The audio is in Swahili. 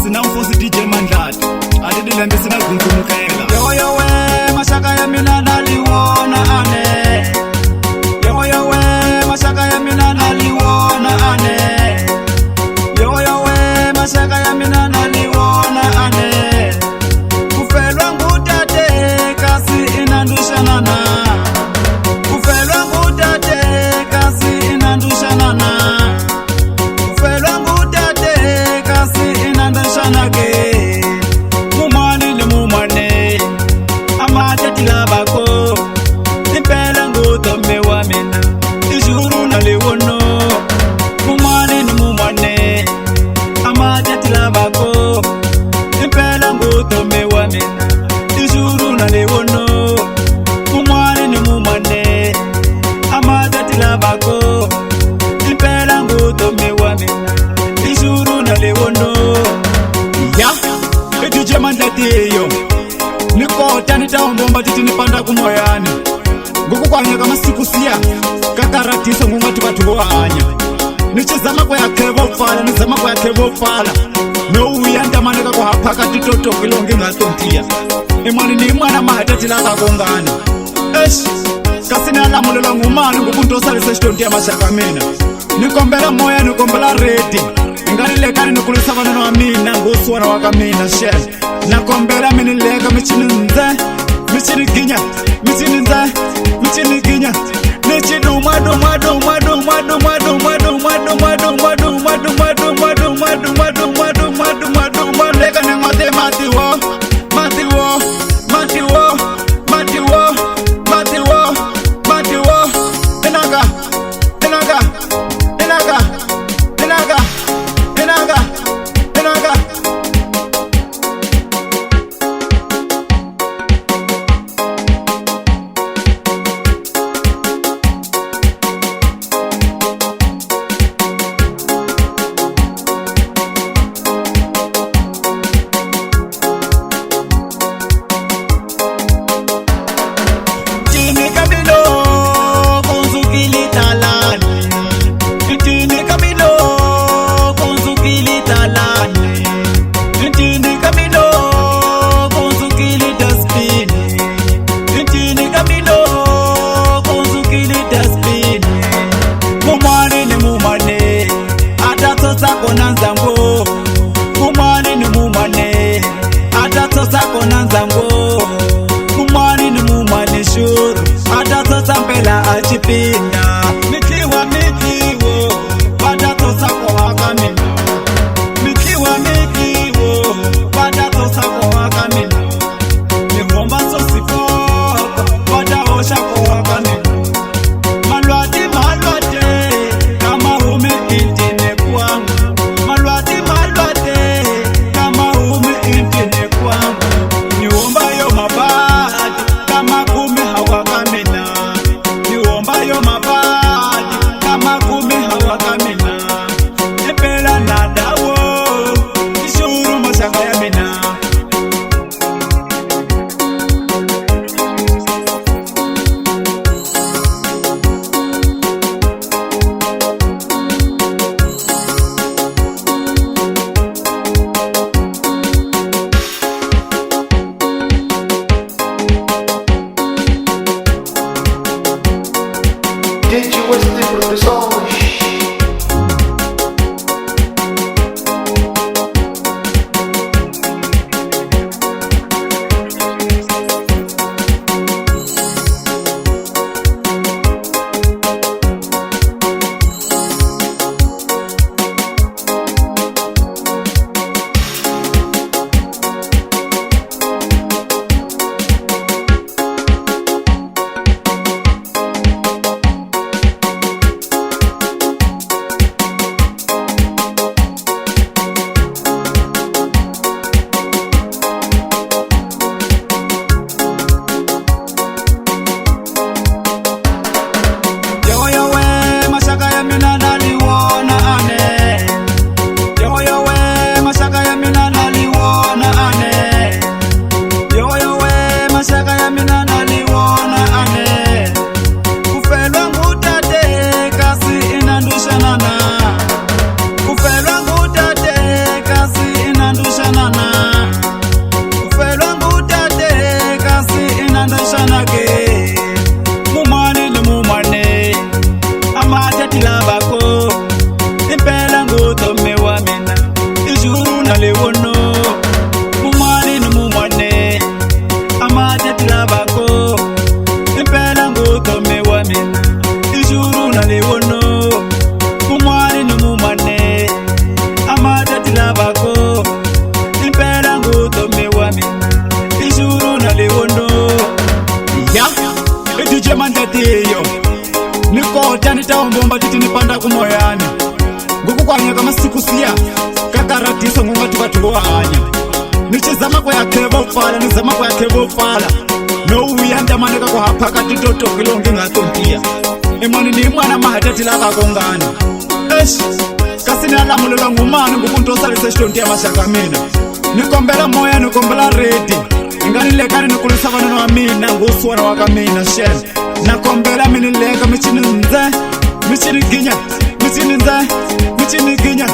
sina mfusi DJ Mandlati atidile ndisina kunkumukela Yo we mashaka ya mina naliwona ane Yo we mashaka ya mina naliwona ane Yo we mashaka ya mina naliwona ane Kufelwa ngutate kasi inandushanana Kufelwa ngutate kasi inandushanana Kufelwa ngutate kasi inandushanage Mumani ni mumane Amate tilabako Impela ngutome wa mina Ijuru na liwono Mumani ni mumane Amate tilabako Impela ngutome wa mina Ijuru na liwono Mumani ni mumane Amate tilabako Impela ngutome wa mina Ijuru na liwono Ya DJ Mandlati yo Nikota nitaombomba titi nipanda kumoyani Nguku kwanyeka masiku siya Kakaratiso ngunga tukatuwa hanya Nichizama kwa ya kevo fala Nizama kwa ya kevo fala No uyanda maneka kwa hapaka titoto kilongi ngasontia Imani ni imana mahatati laka kongana Esh Kasini ala mulelo ngumani nguku ntosa liseshtontia mashakamina Nikombela moya nikombela redi Ngari lekani nukulisa vanano wa mina Ngusuwa na waka mina shell Nakombela mini lega michini nze Michini ginya Michini nze Michini ginya Nichidu madu madu madu madu madu madu madu madu madu madu madu madu madu madu madu madu madu madu Lega ni mati mati wo Mati wo Mati wo Mati wo Mati wo Mati wo Inaga Inaga Inaga Inaga Inaga Inaga na liwono mumwali no mumwane amathatila bako impela ngutome wa mina ijuru na liwono mumwali no mumwane amathatila bako impela ngutome wa mina ijuru na liwono ya DJ Mandatiyo nikota nitaombomba titi nipanda kumoyani ngukukwanya kama siku siya kakaratiso ngunga tukatuwanya nichizama kwa yakebo fala nizama kwa yakebo fala no uyanda maneka kwa hapaka titoto kilongi ngatontia imani ni mwana mahatatila kakongana kasini alamulula ngumani ngukuntosalise shtontia mashaka mina nikombela moya nikombela redi ingani lekani nikulisa vanana wa mina nguswana waka mina shen nakombela mini leka michini nze michini ginya michini nze michini ginya